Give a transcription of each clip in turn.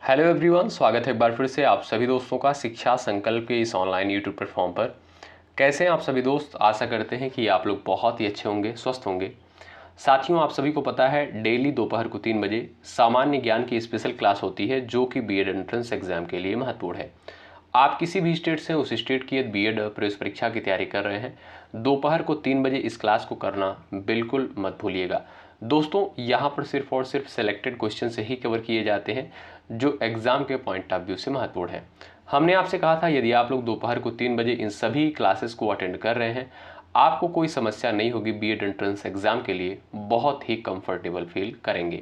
Hello everyone, स्वागत है एक बार फिर से आप सभी दोस्तों का शिक्षा संकल्प के इस ऑनलाइन यूट्यूब प्लेटफॉर्म पर। कैसे हैं आप सभी दोस्त? आशा करते हैं कि आप लोग बहुत ही अच्छे होंगे, स्वस्थ होंगे। साथियों, आप सभी को पता है डेली दोपहर को 3 बजे सामान्य ज्ञान की स्पेशल क्लास होती है जो कि बीएड एंट्रेंस एग्जाम के लिए महत्वपूर्ण है। आप किसी भी स्टेट से उस स्टेट की बीएड प्रवेश परीक्षा की तैयारी कर रहे हैं, दोपहर को 3 बजे इस क्लास को करना बिल्कुल मत भूलिएगा। दोस्तों, यहाँ पर सिर्फ और सिर्फ सिलेक्टेड क्वेश्चन से ही कवर किए जाते हैं जो एग्जाम के पॉइंट ऑफ व्यू से महत्वपूर्ण है। हमने आपसे कहा था यदि आप लोग दोपहर को 3 बजे इन सभी क्लासेस को अटेंड कर रहे हैं, आपको कोई समस्या नहीं होगी। बीएड एंट्रेंस एग्जाम के लिए बहुत ही कंफर्टेबल फील करेंगे।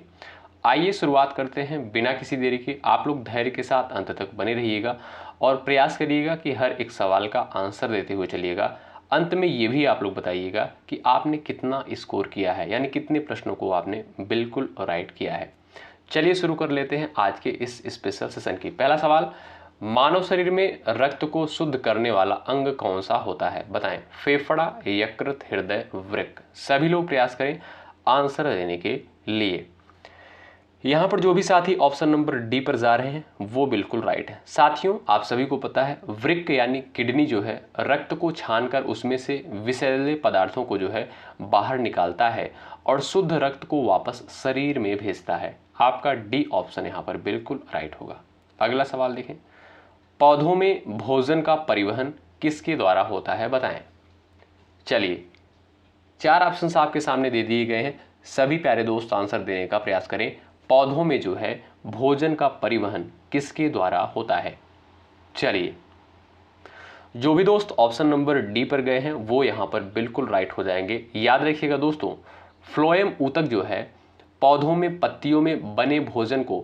आइए शुरुआत करते हैं बिना किसी देरी के। आप लोग धैर्य के साथ अंत तक बने रहिएगा और प्रयास करिएगा कि हर एक सवाल का आंसर देते हुए चलिएगा। अंत में ये भी आप लोग बताइएगा कि आपने कितना स्कोर किया है, यानी कितने प्रश्नों को आपने बिल्कुल राइट किया है। चलिए शुरू कर लेते हैं आज के इस स्पेशल सेशन की। पहला सवाल, मानव शरीर में रक्त को शुद्ध करने वाला अंग कौन सा होता है? बताएं। फेफड़ा, यकृत, हृदय, वृक्क। सभी लोग प्रयास करें आंसर देने के लिए। यहाँ पर जो भी साथी ऑप्शन नंबर डी पर जा रहे हैं वो बिल्कुल राइट है। साथियों, आप सभी को पता है वृक्क यानी किडनी जो है रक्त को छानकर उसमें से विषैले पदार्थों को जो है बाहर निकालता है और शुद्ध रक्त को वापस शरीर में भेजता है। आपका डी ऑप्शन यहाँ पर बिल्कुल राइट होगा। अगला सवाल देखें, पौधों में भोजन का परिवहन किसके द्वारा होता है? बताएं। चलिए, 4 ऑप्शंस आपके सामने दे दिए गए हैं। सभी प्यारे दोस्त आंसर देने का प्रयास करें। पौधों में जो है भोजन का परिवहन किसके द्वारा होता है? चलिए, जो भी दोस्त ऑप्शन नंबर डी पर गए हैं वो यहां पर बिल्कुल राइट हो जाएंगे। याद रखिएगा दोस्तों, फ्लोएम ऊतक जो है पौधों में पत्तियों में बने भोजन को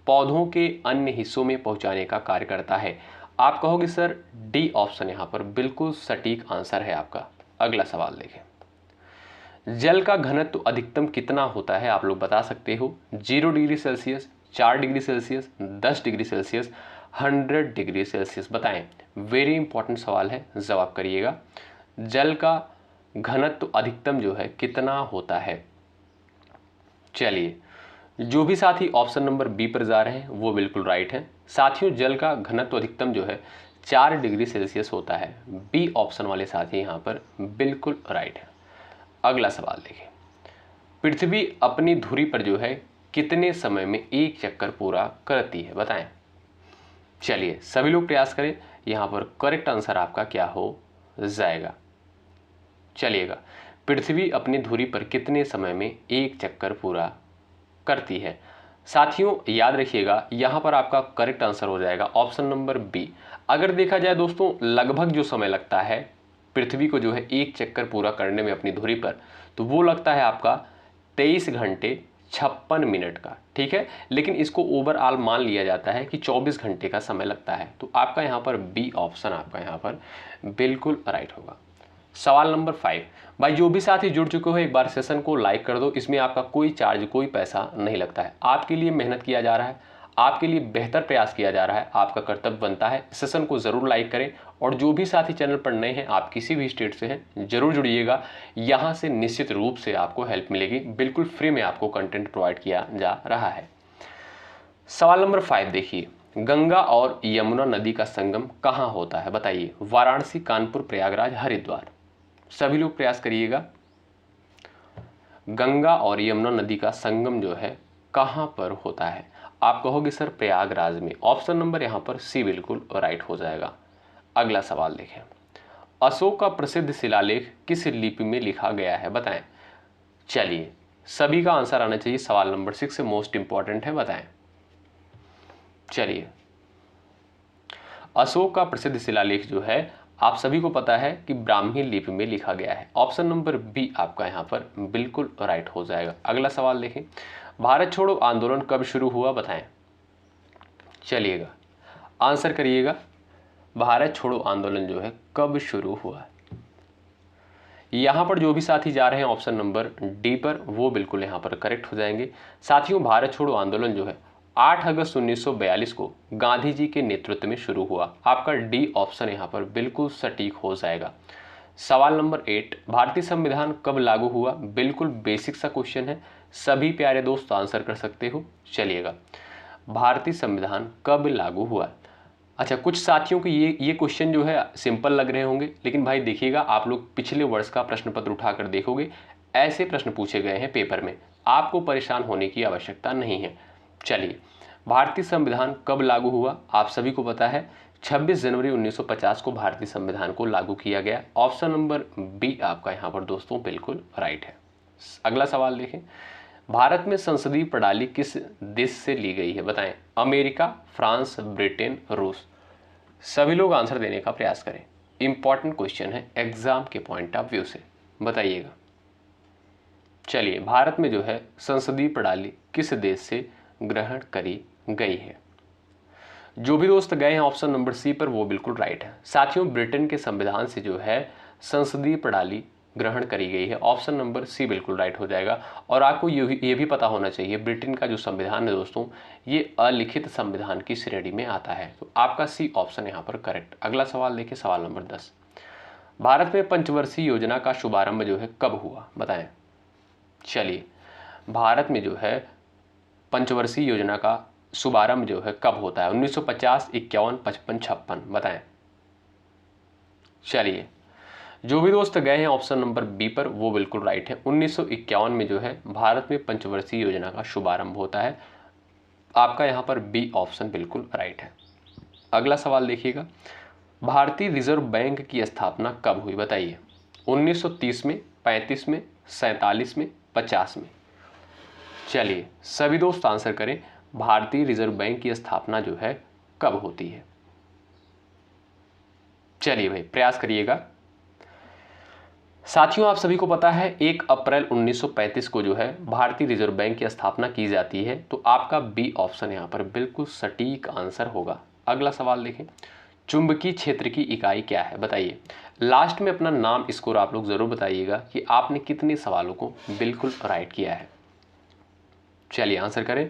पौधों के अन्य हिस्सों में पहुंचाने का कार्य करता है। आप कहोगे सर डी ऑप्शन यहां पर बिल्कुल सटीक आंसर है आपका। अगला सवाल देखें, जल का घनत्व अधिकतम कितना होता है? आप लोग बता सकते हो। 0 degree Celsius, 4 degree Celsius, 10 degree Celsius, 100 degree Celsius. बताएं। वेरी इंपॉर्टेंट सवाल है, जवाब करिएगा। जल का घनत्व अधिकतम जो है कितना होता है? चलिए, जो भी साथी ऑप्शन नंबर बी पर जा रहे हैं वो बिल्कुल राइट है। साथियों, जल का घनत्व अधिकतम जो है 4 डिग्री सेल्सियस होता है। बी ऑप्शन वाले साथी यहाँ पर बिल्कुल राइट है। अगला सवाल देखें, पृथ्वी अपनी धुरी पर जो है कितने समय में एक चक्कर पूरा करती है? बताएं। चलिए, सभी लोग प्रयास करें। यहां पर करेक्ट आंसर आपका क्या हो जाएगा? चलिएगा, पृथ्वी अपनी धुरी पर कितने समय में एक चक्कर पूरा करती है? साथियों, याद रखिएगा यहां पर आपका करेक्ट आंसर हो जाएगा ऑप्शन नंबर बी। अगर देखा जाए दोस्तों, लगभग जो समय लगता है पृथ्वी को जो है एक चक्कर पूरा करने में अपनी धुरी पर, तो वो लगता है आपका 23 घंटे 56 मिनट का। ठीक है, लेकिन इसको ओवरऑल मान लिया जाता है कि 24 घंटे का समय लगता है। तो आपका यहाँ पर बी ऑप्शन आपका यहाँ पर बिल्कुल राइट होगा। सवाल नंबर 5, भाई जो भी साथी जुड़ चुके हो एक बार सेशन को लाइक कर दो। इसमें आपका कोई चार्ज, कोई पैसा नहीं लगता है। आपके लिए मेहनत किया जा रहा है, आपके लिए बेहतर प्रयास किया जा रहा है, आपका कर्तव्य बनता है सेशन को जरूर लाइक करें। और जो भी साथी चैनल पर नए हैं, आप किसी भी स्टेट से हैं, जरूर जुड़िएगा। यहाँ से निश्चित रूप से आपको हेल्प मिलेगी। बिल्कुल फ्री में आपको कंटेंट प्रोवाइड किया जा रहा है। सवाल नंबर 5 देखिए, गंगा और यमुना नदी का संगम कहाँ होता है? बताइए। वाराणसी, कानपुर, प्रयागराज, हरिद्वार। सभी लोग प्रयास करिएगा। गंगा और यमुना नदी का संगम जो है कहाँ पर होता है? आप कहोगे सर प्रयागराज में। ऑप्शन नंबर यहाँ पर सी बिल्कुल राइट हो जाएगा। अगला सवाल देखें, अशोक का प्रसिद्ध शिलालेख किस लिपि में लिखा गया है? बताएं। चलिए, सभी का आंसर आना चाहिए। सवाल नंबर 6 से मोस्ट इंपॉर्टेंट है, बताएं। चलिए, अशोक का प्रसिद्ध शिलालेख जो है आप सभी को पता है कि ब्राह्मी लिपि में लिखा गया है। ऑप्शन नंबर बी आपका यहाँ पर बिल्कुल राइट हो जाएगा। अगला सवाल देखें, भारत छोड़ो आंदोलन कब शुरू हुआ? बताएं। चलिएगा, आंसर करिएगा। भारत छोड़ो आंदोलन जो है कब शुरू हुआ? यहां पर जो भी साथी जा रहे हैं ऑप्शन नंबर डी पर, वो बिल्कुल यहां पर करेक्ट हो जाएंगे। साथियों, भारत छोड़ो आंदोलन जो है 8 अगस्त 1942 को गांधी जी के नेतृत्व में शुरू हुआ। आपका डी ऑप्शन यहां पर बिल्कुल सटीक हो जाएगा। सवाल नंबर 8, भारतीय संविधान कब लागू हुआ? बिल्कुल बेसिक सा क्वेश्चन है, सभी प्यारे दोस्त आंसर कर सकते हो। चलिएगा, भारतीय संविधान कब लागू हुआ? अच्छा, कुछ साथियों को ये क्वेश्चन जो है सिंपल लग रहे होंगे, लेकिन भाई देखिएगा, आप लोग पिछले वर्ष का प्रश्न पत्र उठाकर देखोगे, ऐसे प्रश्न पूछे गए हैं पेपर में, आपको परेशान होने की आवश्यकता नहीं है। चलिए, भारतीय संविधान कब लागू हुआ? आप सभी को पता है 26 जनवरी 1950 को भारतीय संविधान को लागू किया गया। ऑप्शन नंबर बी आपका यहाँ पर दोस्तों बिल्कुल राइट है। अगला सवाल देखें, भारत में संसदीय प्रणाली किस देश से ली गई है? बताएं। अमेरिका, फ्रांस, ब्रिटेन, रूस। सभी लोग आंसर देने का प्रयास करें, इंपॉर्टेंट क्वेश्चन है एग्जाम के पॉइंट ऑफ व्यू से, बताइएगा। चलिए, भारत में जो है संसदीय प्रणाली किस देश से ग्रहण करी गई है? जो भी दोस्त गए हैं ऑप्शन नंबर सी पर, वो बिल्कुल राइट है। साथियों, ब्रिटेन के संविधान से जो है संसदीय प्रणाली ग्रहण करी गई है। ऑप्शन नंबर सी बिल्कुल राइट हो जाएगा। और आपको ये भी पता होना चाहिए, ब्रिटेन का जो संविधान है दोस्तों, ये अलिखित संविधान की श्रेणी में आता है। तो आपका सी ऑप्शन यहाँ पर करेक्ट। अगला सवाल देखिए, सवाल नंबर 10। भारत में पंचवर्षीय योजना का शुभारंभ जो है कब हुआ? बताएं। चलिए, भारत में जो है पंचवर्षीय योजना का शुभारंभ जो है कब होता है? 1950, 51, 55, 56। बताएं। चलिए, जो भी दोस्त गए हैं ऑप्शन नंबर बी पर, वो बिल्कुल राइट है। 1951 में जो है भारत में पंचवर्षीय योजना का शुभारंभ होता है। आपका यहाँ पर बी ऑप्शन बिल्कुल राइट है। अगला सवाल देखिएगा, भारतीय रिजर्व बैंक की स्थापना कब हुई? बताइए। 1930 में, 35 में, 47 में, 50 में। चलिए, सभी दोस्त आंसर करें, भारतीय रिजर्व बैंक की स्थापना जो है कब होती है? चलिए भाई, प्रयास करिएगा। साथियों, आप सभी को पता है 1 अप्रैल 1935 को जो है भारतीय रिजर्व बैंक की स्थापना की जाती है। तो आपका बी ऑप्शन यहाँ पर बिल्कुल सटीक आंसर होगा। अगला सवाल देखें, चुंबकीय क्षेत्र की इकाई क्या है? बताइए। लास्ट में अपना नाम स्कोर आप लोग जरूर बताइएगा कि आपने कितने सवालों को बिल्कुल राइट किया है। चलिए, आंसर करें।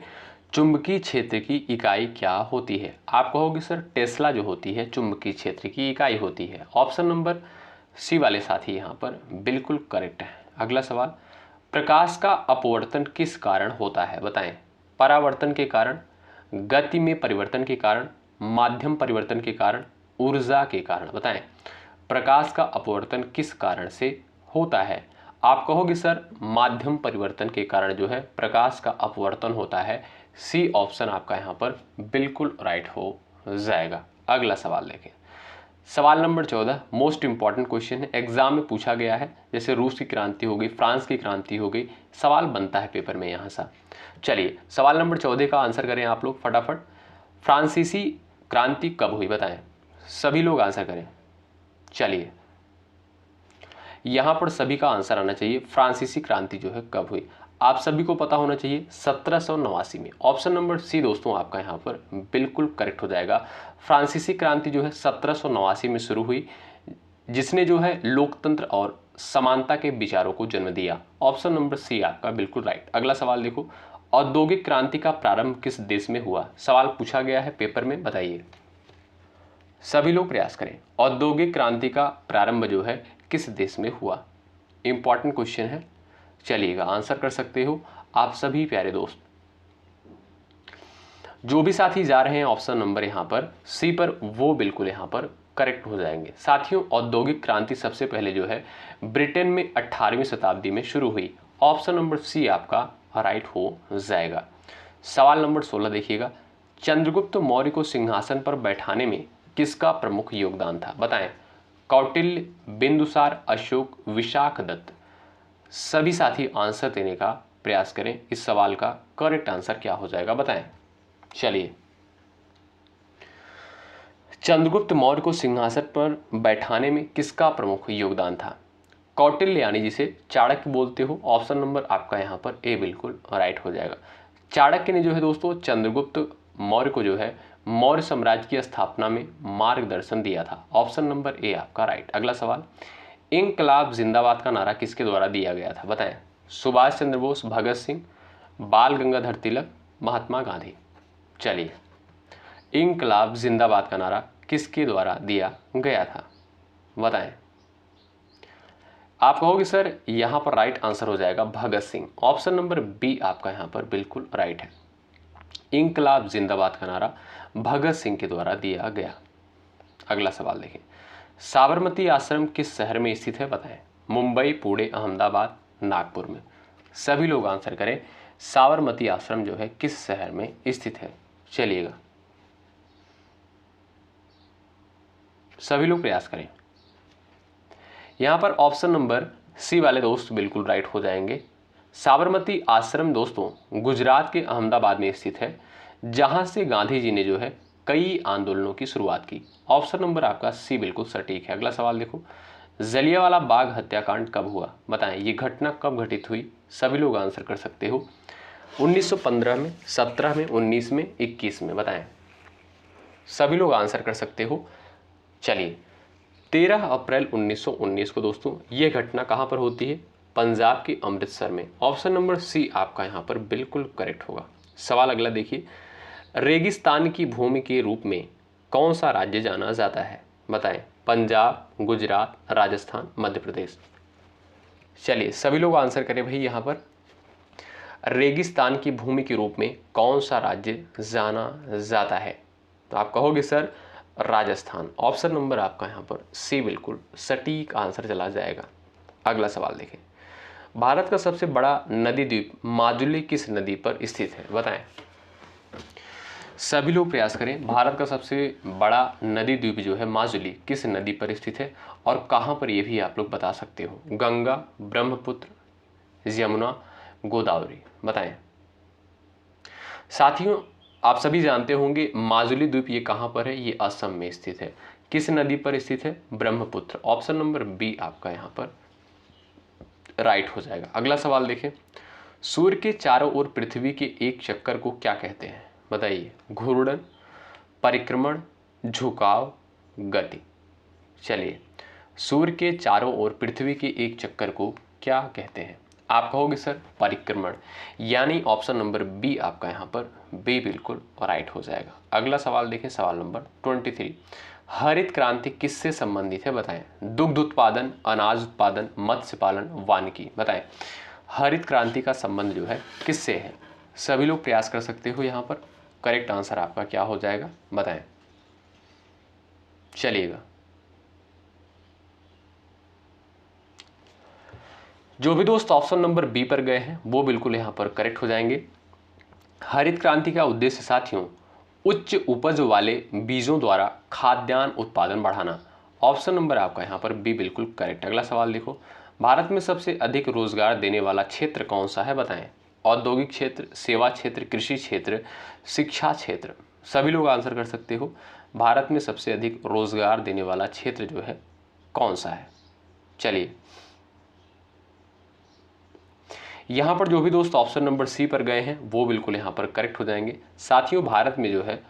चुंबकीय क्षेत्र की इकाई क्या होती है? आप कहोगे सर टेस्ला जो होती है चुंबकीय क्षेत्र की इकाई होती है। ऑप्शन नंबर सी वाले साथी यहाँ पर बिल्कुल करेक्ट है। अगला सवाल, प्रकाश का अपवर्तन किस कारण होता है? बताएं। परावर्तन के कारण, गति में परिवर्तन के कारण, माध्यम परिवर्तन के कारण, ऊर्जा के कारण। बताएं, प्रकाश का अपवर्तन किस कारण से होता है? आप कहोगे सर माध्यम परिवर्तन के कारण जो है प्रकाश का अपवर्तन होता है। सी ऑप्शन आपका यहाँ पर बिल्कुल राइट हो जाएगा। अगला सवाल देखें, सवाल नंबर 14 मोस्ट इंपॉर्टेंट क्वेश्चन है, एग्जाम में पूछा गया है। जैसे रूस की क्रांति हो गई, फ्रांस की क्रांति हो गई, सवाल बनता है पेपर में यहाँ सा। चलिए, सवाल नंबर 14 का आंसर करें आप लोग फटाफट। फ्रांसीसी क्रांति कब हुई? बताएं। सभी लोग आंसर करें। चलिए, यहाँ पर सभी का आंसर आना चाहिए, फ्रांसीसी क्रांति जो है कब हुई? आप सभी को पता होना चाहिए 1789 में। ऑप्शन नंबर सी दोस्तों आपका यहाँ पर बिल्कुल करेक्ट हो जाएगा। फ्रांसीसी क्रांति जो है 1789 में शुरू हुई, जिसने जो है लोकतंत्र और समानता के विचारों को जन्म दिया। ऑप्शन नंबर सी आपका बिल्कुल राइट। अगला सवाल देखो, औद्योगिक क्रांति का प्रारंभ किस देश में हुआ? सवाल पूछा गया है पेपर में, बताइए। सभी लोग प्रयास करें, औद्योगिक क्रांति का प्रारंभ जो है किस देश में हुआ? इंपॉर्टेंट क्वेश्चन है। चलिएगा, आंसर कर सकते हो आप सभी प्यारे दोस्त। जो भी साथी जा रहे हैं ऑप्शन नंबर यहाँ पर सी पर, वो बिल्कुल यहाँ पर करेक्ट हो जाएंगे। साथियों, औद्योगिक क्रांति सबसे पहले जो है ब्रिटेन में 18वीं शताब्दी में शुरू हुई। ऑप्शन नंबर सी आपका राइट हो जाएगा। सवाल नंबर 16 देखिएगा, चंद्रगुप्त मौर्य को सिंहासन पर बैठाने में किसका प्रमुख योगदान था? बताएं। कौटिल्य, बिंदुसार, अशोक, विशाखदत्त। सभी साथी आंसर देने का प्रयास करें। इस सवाल का करेक्ट आंसर क्या हो जाएगा? बताएं। चलिए, चंद्रगुप्त मौर्य को सिंहासन पर बैठाने में किसका प्रमुख योगदान था? कौटिल्य, यानी जिसे चाणक्य बोलते हो। ऑप्शन नंबर आपका यहाँ पर ए बिल्कुल राइट हो जाएगा। चाणक्य ने जो है दोस्तों चंद्रगुप्त मौर्य को जो है मौर्य साम्राज्य की स्थापना में मार्गदर्शन दिया था। ऑप्शन नंबर ए आपका राइट। अगला सवाल, इंकलाब जिंदाबाद का नारा किसके द्वारा दिया गया था? बताएं। सुभाष चंद्र बोस, भगत सिंह, बाल गंगाधर तिलक, महात्मा गांधी। चलिए, इंकलाब जिंदाबाद का नारा किसके द्वारा दिया गया था? बताएं। आप कहोगे सर यहां पर राइट आंसर हो जाएगा Bhagat Singh. Option number B आपका यहां पर बिल्कुल राइट है। इंकलाब जिंदाबाद का नारा भगत सिंह के द्वारा दिया गया। अगला सवाल देखें, साबरमती आश्रम किस शहर में स्थित है बताएं। मुंबई, पुणे, अहमदाबाद, नागपुर में। सभी लोग आंसर करें, साबरमती आश्रम जो है किस शहर में स्थित है। चलिएगा, सभी लोग प्रयास करें। यहां पर ऑप्शन नंबर सी वाले दोस्त बिल्कुल राइट हो जाएंगे। साबरमती आश्रम दोस्तों गुजरात के अहमदाबाद में स्थित है, जहां से गांधी जी ने जो है कई आंदोलनों की शुरुआत की। ऑप्शन नंबर आपका सी बिल्कुल सटीक है। अगला सवाल देखो, जलियांवाला बाग हत्याकांड कब हुआ बताएं। ये घटना कब घटित हुई। सभी लोग आंसर कर सकते हो। 1915 में, 17 में, 19 में, 21 में बताएं। सभी लोग आंसर कर सकते हो। चलिए, 13 अप्रैल 1919 को दोस्तों ये घटना कहां पर होती है। पंजाब के अमृतसर में। ऑप्शन नंबर सी आपका यहां पर बिल्कुल करेक्ट होगा। सवाल अगला देखिए, रेगिस्तान की भूमि के रूप में कौन सा राज्य जाना जाता है बताएं। पंजाब, गुजरात, राजस्थान, मध्य प्रदेश। चलिए, सभी लोग आंसर करें भाई। यहां पर रेगिस्तान की भूमि के रूप में कौन सा राज्य जाना जाता है, तो आप कहोगे सर राजस्थान। ऑप्शन नंबर आपका यहां पर सी बिल्कुल सटीक आंसर चला जाएगा। अगला सवाल देखें, भारत का सबसे बड़ा नदी द्वीप माजुली किस नदी पर स्थित है बताएं। सभी लोग प्रयास करें। भारत का सबसे बड़ा नदी द्वीप जो है माजुली किस नदी पर स्थित है और कहां पर, यह भी आप लोग बता सकते हो। गंगा, ब्रह्मपुत्र, यमुना, गोदावरी बताएं। साथियों, आप सभी जानते होंगे माजुली द्वीप ये कहां पर है। ये असम में स्थित है। किस नदी पर स्थित है। ब्रह्मपुत्र। ऑप्शन नंबर बी आपका यहां पर राइट हो जाएगा। अगला सवाल देखें, सूर्य के चारों ओर पृथ्वी के एक चक्कर को क्या कहते हैं बताइए। घूर्णन, परिक्रमण, झुकाव, गति। चलिए, सूर्य के चारों ओर पृथ्वी के एक चक्कर को क्या कहते हैं। आप कहोगे सर परिक्रमण, यानी ऑप्शन नंबर बी आपका यहां पर बी बिल्कुल राइट हो जाएगा। अगला सवाल देखें, सवाल नंबर 23, हरित क्रांति किससे संबंधित है बताएं। दुग्ध उत्पादन, अनाज उत्पादन, मत्स्य पालन, वानिकी बताएं। हरित क्रांति का संबंध जो है किससे है। सभी लोग प्रयास कर सकते हो। यहां पर करेक्ट आंसर आपका क्या हो जाएगा बताएं। चलिएगा, जो भी दोस्त ऑप्शन नंबर बी पर गए हैं वो बिल्कुल यहां पर करेक्ट हो जाएंगे। हरित क्रांति का उद्देश्य साथियों उच्च उपज वाले बीजों द्वारा खाद्यान्न उत्पादन बढ़ाना। ऑप्शन नंबर आपका यहां पर बी बिल्कुल करेक्ट। अगला सवाल देखो, भारत में सबसे अधिक रोजगार देने वाला क्षेत्र कौन सा है बताएं। औद्योगिक क्षेत्र, सेवा क्षेत्र, कृषि क्षेत्र, शिक्षा क्षेत्र। सभी लोग आंसर कर सकते हो। भारत में सबसे अधिक रोजगार देने वाला क्षेत्र जो है कौन सा है। चलिए, यहां पर जो भी दोस्त ऑप्शन नंबर सी पर गए हैं वो बिल्कुल यहां पर करेक्ट हो जाएंगे। साथियों, भारत में जो है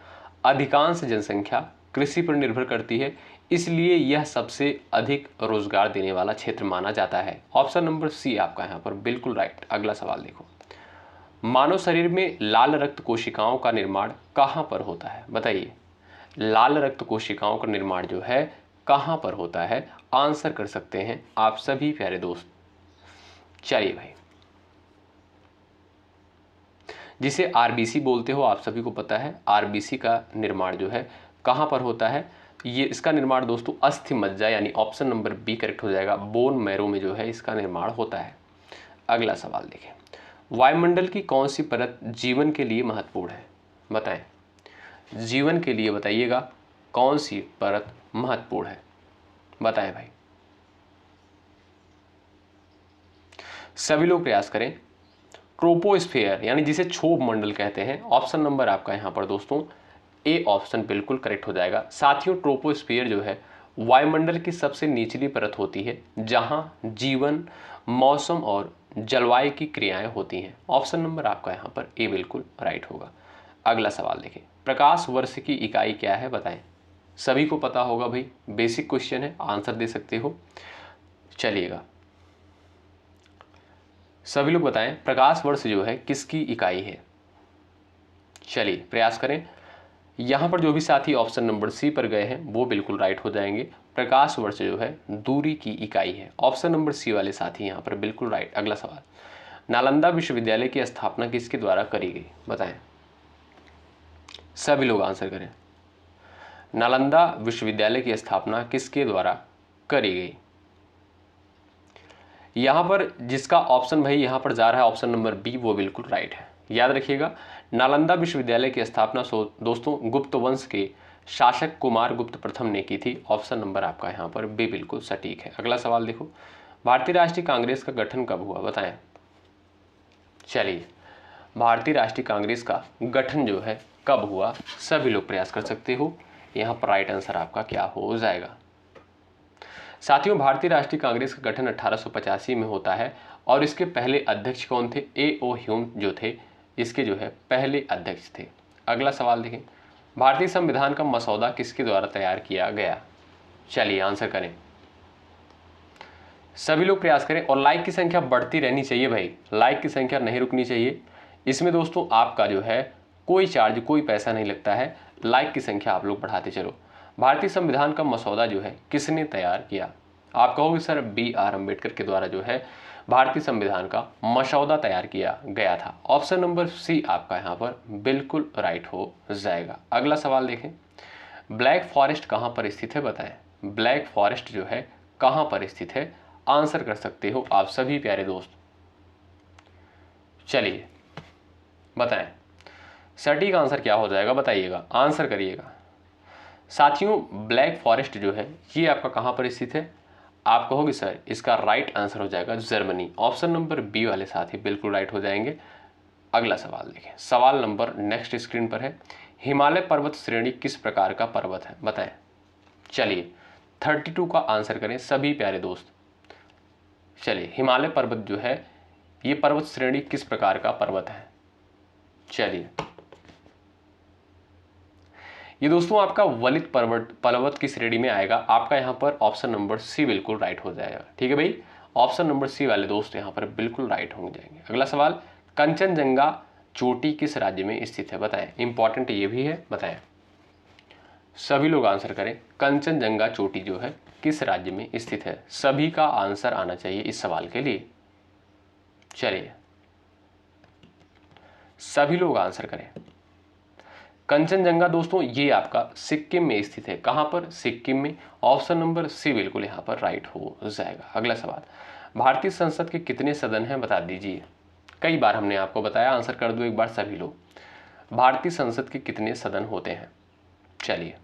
अधिकांश जनसंख्या कृषि पर निर्भर करती है, इसलिए यह सबसे अधिक रोजगार देने वाला क्षेत्र माना जाता है। ऑप्शन नंबर सी आपका यहां पर बिल्कुल राइट। अगला सवाल देखो, मानव शरीर में लाल रक्त कोशिकाओं का निर्माण कहां पर होता है बताइए। लाल रक्त कोशिकाओं का निर्माण जो है कहां पर होता है, आंसर कर सकते हैं आप सभी प्यारे दोस्त। चलिए भाई, जिसे आरबीसी बोलते हो आप सभी को पता है। आरबीसी का निर्माण जो है कहां पर होता है। ये इसका निर्माण दोस्तों अस्थि मज्जा यानी ऑप्शन नंबर बी करेक्ट हो जाएगा। बोन मैरो में जो है इसका निर्माण होता है। अगला सवाल देखें, वायुमंडल की कौन सी परत जीवन के लिए महत्वपूर्ण है बताएं। जीवन के लिए बताइएगा कौन सी परत महत्वपूर्ण है बताएं भाई। सभी लोग प्रयास करें। ट्रोपोस्फेयर यानी जिसे क्षोभ मंडल कहते हैं। ऑप्शन नंबर आपका यहां पर दोस्तों ए ऑप्शन बिल्कुल करेक्ट हो जाएगा। साथियों, ट्रोपोस्फेयर जो है वायुमंडल की सबसे निचली परत होती है जहां जीवन, मौसम और जलवायु की क्रियाएं होती हैं। ऑप्शन नंबर आपका यहां पर ए बिल्कुल राइट होगा। अगला सवाल देखें, प्रकाश वर्ष की इकाई क्या है बताएं। सभी को पता होगा भाई, बेसिक क्वेश्चन है, आंसर दे सकते हो। चलिएगा, सभी लोग बताएं प्रकाश वर्ष जो है किसकी इकाई है। चलिए प्रयास करें। यहां पर जो भी साथी ऑप्शन नंबर सी पर गए हैं वो बिल्कुल राइट हो जाएंगे। प्रकाश वर्ष जो है दूरी की इकाई है। ऑप्शन नंबर सी वाले साथी यहां पर बिल्कुल राइट। अगला सवाल, नालंदा विश्वविद्यालय की स्थापना किसके द्वारा करी गई बताएं। सभी लोग आंसर करें। नालंदा विश्वविद्यालय की स्थापना किसके द्वारा करी गई? यहां पर जिसका ऑप्शन भाई यहां पर जा रहा है ऑप्शन नंबर बी, वो बिल्कुल राइट है। याद रखिएगा, नालंदा विश्वविद्यालय की स्थापना दोस्तों गुप्त वंश के शासक कुमार गुप्त प्रथम ने की थी। ऑप्शन नंबर आपका यहां पर बी बिल्कुल सटीक है। अगला सवाल देखो, भारतीय राष्ट्रीय कांग्रेस का गठन कब हुआ? बताएं। चलिए, भारतीय राष्ट्रीय कांग्रेस का गठन जो है कब हुआ? सभी लोग प्रयास कर सकते हो। यहां पर राइट आंसर आपका क्या हो जाएगा? साथियों, भारतीय राष्ट्रीय कांग्रेस का गठन 1885 में होता है और इसके पहले अध्यक्ष कौन थे? ए.ओ. ह्यूम जो थे इसके जो है पहले अध्यक्ष थे। अगला सवाल देखें, भारतीय संविधान का मसौदा किसके द्वारा तैयार किया गया? चलिए आंसर करें। सभी लोग प्रयास करें और लाइक की संख्या बढ़ती रहनी चाहिए भाई, लाइक की संख्या नहीं रुकनी चाहिए। इसमें दोस्तों आपका जो है कोई चार्ज, कोई पैसा नहीं लगता है। लाइक की संख्या आप लोग बढ़ाते चलो। भारतीय संविधान का मसौदा जो है किसने तैयार किया? आप कहोगे सर B.R. अम्बेडकर के द्वारा जो है भारतीय संविधान का मसौदा तैयार किया गया था। ऑप्शन नंबर सी आपका यहाँ पर बिल्कुल राइट हो जाएगा। अगला सवाल देखें, ब्लैक फॉरेस्ट कहाँ पर स्थित है? बताएं। ब्लैक फॉरेस्ट जो है कहाँ पर स्थित है? आंसर कर सकते हो आप सभी प्यारे दोस्त। चलिए बताएं, सटीक आंसर क्या हो जाएगा? बताइएगा, आंसर करिएगा। साथियों, ब्लैक फॉरेस्ट जो है ये आपका कहाँ पर स्थित है? आप कहोगे सर इसका राइट आंसर हो जाएगा जर्मनी। ऑप्शन नंबर बी वाले साथी बिल्कुल राइट हो जाएंगे। अगला सवाल देखें, सवाल नंबर नेक्स्ट स्क्रीन पर है, हिमालय पर्वत श्रेणी किस प्रकार का पर्वत है? बताएं। चलिए 32 का आंसर करें सभी प्यारे दोस्त। चलिए, हिमालय पर्वत जो है ये पर्वत श्रेणी किस प्रकार का पर्वत है? चलिए, ये दोस्तों आपका वलित पर्वत की श्रेणी में आएगा। आपका यहाँ पर ऑप्शन नंबर सी बिल्कुल राइट हो जाएगा। ठीक है भाई, ऑप्शन नंबर सी वाले दोस्त यहाँ पर बिल्कुल राइट हो जाएंगे। अगला सवाल, कंचनजंगा चोटी किस राज्य में स्थित है? बताएं। इंपॉर्टेंट ये भी है, बताएं। सभी लोग आंसर करें, कंचनजंगा चोटी जो है किस राज्य में स्थित है? सभी का आंसर आना चाहिए इस सवाल के लिए। चलिए सभी लोग आंसर करें। कंचनजंगा दोस्तों ये आपका सिक्किम में स्थित है। कहां पर? सिक्किम में। ऑप्शन नंबर सी बिल्कुल यहां पर राइट हो जाएगा। अगला सवाल, भारतीय संसद के कितने सदन हैं? बता दीजिए। कई बार हमने आपको बताया, आंसर कर दो एक बार सभी लोग। भारतीय संसद के कितने सदन होते हैं? चलिए,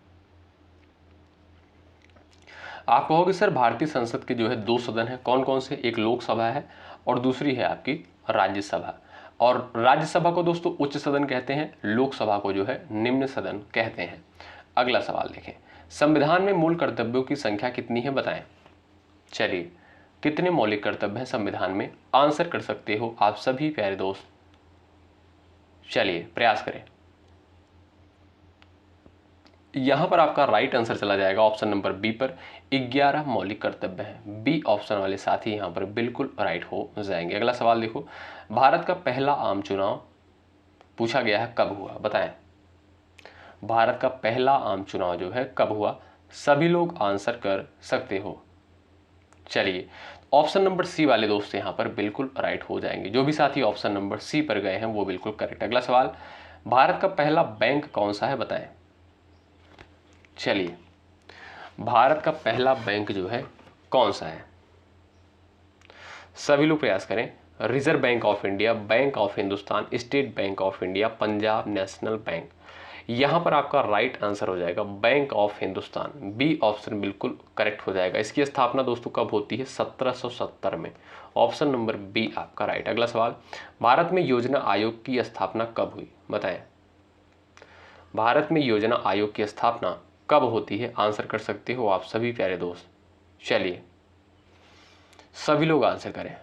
आप कहोगे सर भारतीय संसद के जो है 2 सदन है। कौन कौन से? एक लोकसभा है और दूसरी है आपकी राज्यसभा। और राज्यसभा को दोस्तों उच्च सदन कहते हैं, लोकसभा को जो है निम्न सदन कहते हैं। अगला सवाल देखें, संविधान में मूल कर्तव्यों की संख्या कितनी है? बताएं। चलिए, कितने मौलिक कर्तव्य हैं संविधान में? आंसर कर सकते हो आप सभी प्यारे दोस्त। चलिए प्रयास करें। यहां पर आपका राइट आंसर चला जाएगा ऑप्शन नंबर बी पर, 11 मौलिक कर्तव्य हैं। बी ऑप्शन वाले साथी यहां पर बिल्कुल राइट हो जाएंगे। अगला सवाल देखो, भारत का पहला आम चुनाव पूछा गया है कब हुआ? बताएं। भारत का पहला आम चुनाव जो है कब हुआ? सभी लोग आंसर कर सकते हो। चलिए, ऑप्शन नंबर सी वाले दोस्त यहां पर बिल्कुल राइट हो जाएंगे। जो भी साथी ऑप्शन नंबर सी पर गए हैं वो बिल्कुल करेक्ट। अगला सवाल, भारत का पहला बैंक कौन सा है? बताएं। चलिए, भारत का पहला बैंक जो है कौन सा है? सभी लोग प्रयास करें। Reserve bank of India, bank of Hindustan, state bank of India, Punjab national bank. यहां पर आपका राइट आंसर हो जाएगा bank of Hindustan. B option बिल्कुल करेक्ट हो जाएगा। इसकी स्थापना दोस्तों कब होती है? 1770 में। ऑप्शन नंबर बी आपका राइट। अगला सवाल, भारत में योजना आयोग की स्थापना कब हुई? बताएं। भारत में योजना आयोग की स्थापना कब होती है? आंसर कर सकते हो आप सभी प्यारे दोस्त। चलिए सभी लोग आंसर करें।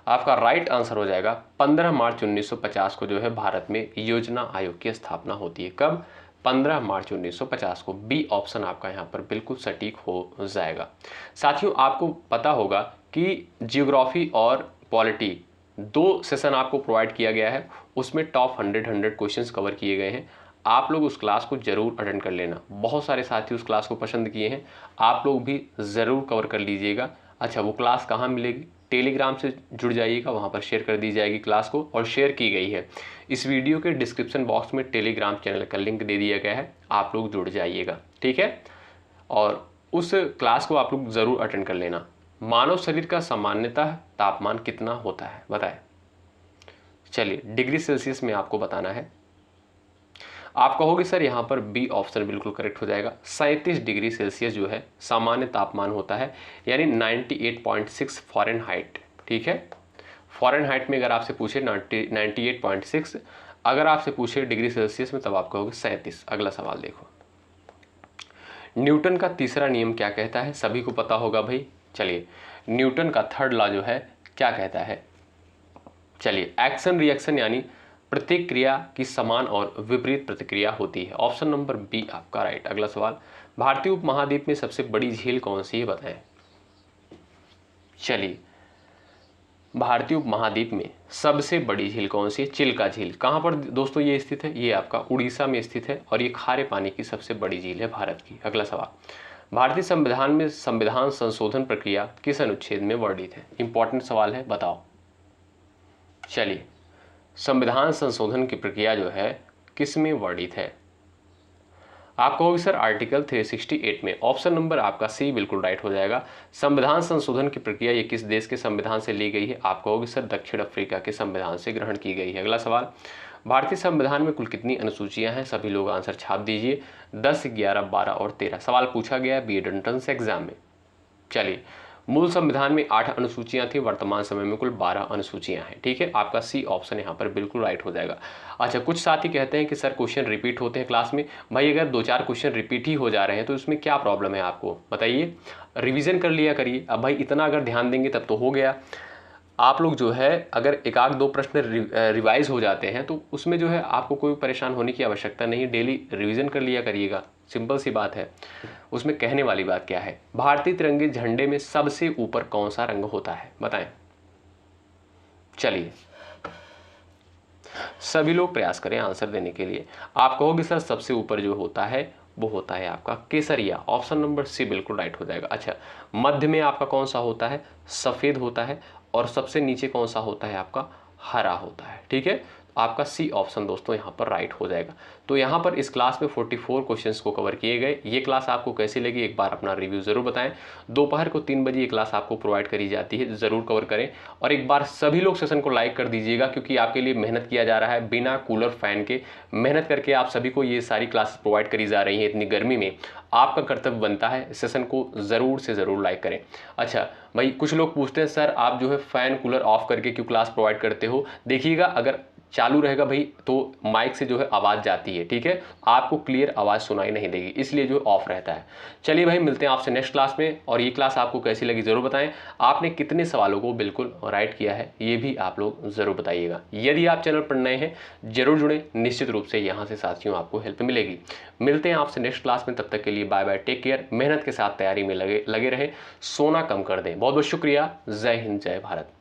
आपका राइट आंसर हो जाएगा 15 मार्च 1950 को जो है भारत में योजना आयोग की स्थापना होती है। कब? 15 मार्च 1950 को। बी ऑप्शन आपका यहाँ पर बिल्कुल सटीक हो जाएगा। साथियों, आपको पता होगा कि जियोग्राफी और पॉलिटी 2 सेशन आपको प्रोवाइड किया गया है, उसमें टॉप 100 क्वेश्चंस कवर किए गए हैं। आप लोग उस क्लास को जरूर अटेंड कर लेना। बहुत सारे साथी उस क्लास को पसंद किए हैं, आप लोग भी ज़रूर कवर कर लीजिएगा। अच्छा, वो क्लास कहाँ मिलेगी? टेलीग्राम से जुड़ जाइएगा, वहाँ पर शेयर कर दी जाएगी क्लास को, और शेयर की गई है। इस वीडियो के डिस्क्रिप्शन बॉक्स में टेलीग्राम चैनल का लिंक दे दिया गया है, आप लोग जुड़ जाइएगा, ठीक है। और उस क्लास को आप लोग ज़रूर अटेंड कर लेना। मानव शरीर का सामान्यतः तापमान कितना होता है बताएं। चलिए डिग्री सेल्सियस में आपको बताना है। आप कहोगे सर यहाँ पर बी ऑप्शन बिल्कुल करेक्ट हो जाएगा। 37 डिग्री सेल्सियस जो है सामान्य तापमान होता है, यानी 98.6 फ़ारेनहाइट, ठीक है। फ़ारेनहाइट में अगर आपसे पूछे 98.6, अगर आपसे पूछे डिग्री सेल्सियस में तब आप कहोगे 37। अगला सवाल देखो, न्यूटन का तीसरा नियम क्या कहता है? सभी को पता होगा भाई। चलिए न्यूटन का थर्ड लॉ जो है क्या कहता है? चलिए एक्शन रिएक्शन यानी प्रतिक्रिया की समान और विपरीत प्रतिक्रिया होती है। ऑप्शन नंबर बी आपका राइट। अगला सवाल, भारतीय उपमहाद्वीप में सबसे बड़ी झील कौन सी है बताएं। चलिए भारतीय उपमहाद्वीप में सबसे बड़ी झील कौन सी है? चिल्का झील। कहाँ पर दोस्तों ये स्थित है? ये आपका उड़ीसा में स्थित है और ये खारे पानी की सबसे बड़ी झील है भारत की। अगला सवाल, भारतीय संविधान में संविधान संशोधन प्रक्रिया किस अनुच्छेद में वर्णित है? इंपॉर्टेंट सवाल है, बताओ। चलिए संविधान संशोधन की प्रक्रिया जो है किस में वर्णित है? आप कहोगे सर आर्टिकल 368 में। ऑप्शन नंबर आपका सी बिल्कुल राइट हो जाएगा। संविधान संशोधन की प्रक्रिया ये किस देश के संविधान से ली गई है? आप कहोगे सर दक्षिण अफ्रीका के संविधान से ग्रहण की गई है। अगला सवाल, भारतीय संविधान में कुल कितनी अनुसूचियां हैं? सभी लोग आंसर छाप दीजिए। 10, 11, 12 और 13 सवाल पूछा गया है बीएड एंट्रेंस एग्जाम में। चलिए मूल संविधान में 8 अनुसूचियां थी, वर्तमान समय में कुल 12 अनुसूचियां हैं, ठीक है। आपका सी ऑप्शन यहाँ पर बिल्कुल राइट हो जाएगा। अच्छा, कुछ साथी कहते हैं कि सर क्वेश्चन रिपीट होते हैं क्लास में। भाई अगर 2-4 क्वेश्चन रिपीट ही हो जा रहे हैं तो इसमें क्या प्रॉब्लम है आपको बताइए? रिवीजन कर लिया करिए। अब भाई इतना अगर ध्यान देंगे तब तो हो गया। आप लोग जो है अगर एक आध दो प्रश्न रिवाइज हो जाते हैं तो उसमें जो है आपको कोई परेशान होने की आवश्यकता नहीं, डेली रिवीजन कर लिया करिएगा, सिंपल सी बात है। उसमें कहने वाली बात क्या है? भारतीय तिरंगे झंडे में सबसे ऊपर कौन सा रंग होता है बताएं। चलिए सभी लोग प्रयास करें आंसर देने के लिए। आप कहोगे सर सबसे ऊपर जो होता है वो होता है आपका केसरिया। ऑप्शन नंबर सी बिल्कुल राइट हो जाएगा। अच्छा, मध्य में आपका कौन सा होता है? सफ़ेद होता है। और सबसे नीचे कौन सा होता है? आपका हरा होता है, ठीक है। आपका सी ऑप्शन दोस्तों यहाँ पर राइट हो जाएगा। तो यहाँ पर इस क्लास में 44 क्वेश्चंस को कवर किए गए। ये क्लास आपको कैसी लगी एक बार अपना रिव्यू ज़रूर बताएं। दोपहर को 3 बजे ये क्लास आपको प्रोवाइड करी जाती है, ज़रूर कवर करें। और एक बार सभी लोग सेशन को लाइक कर दीजिएगा, क्योंकि आपके लिए मेहनत किया जा रहा है बिना कूलर फैन के। मेहनत करके आप सभी को ये सारी क्लास प्रोवाइड करी जा रही हैं इतनी गर्मी में। आपका कर्तव्य बनता है सेशन को ज़रूर से ज़रूर लाइक करें। अच्छा भाई, कुछ लोग पूछते हैं सर आप जो है फ़ैन कूलर ऑफ करके क्यों क्लास प्रोवाइड करते हो? देखिएगा अगर चालू रहेगा भाई तो माइक से जो है आवाज़ जाती है, ठीक है, आपको क्लियर आवाज़ सुनाई नहीं देगी, इसलिए जो ऑफ रहता है। चलिए भाई मिलते हैं आपसे नेक्स्ट क्लास में। और ये क्लास आपको कैसी लगी ज़रूर बताएं। आपने कितने सवालों को बिल्कुल राइट किया है ये भी आप लोग ज़रूर बताइएगा। यदि आप चैनल पर नए हैं जरूर जुड़ें, निश्चित रूप से यहाँ से साथियों आपको हेल्प मिलेगी। मिलते हैं आपसे नेक्स्ट क्लास में, तब तक के लिए बाय बाय, टेक केयर। मेहनत के साथ तैयारी में लगे रहे, सोना कम कर दें। बहुत बहुत शुक्रिया। जय हिंद, जय भारत।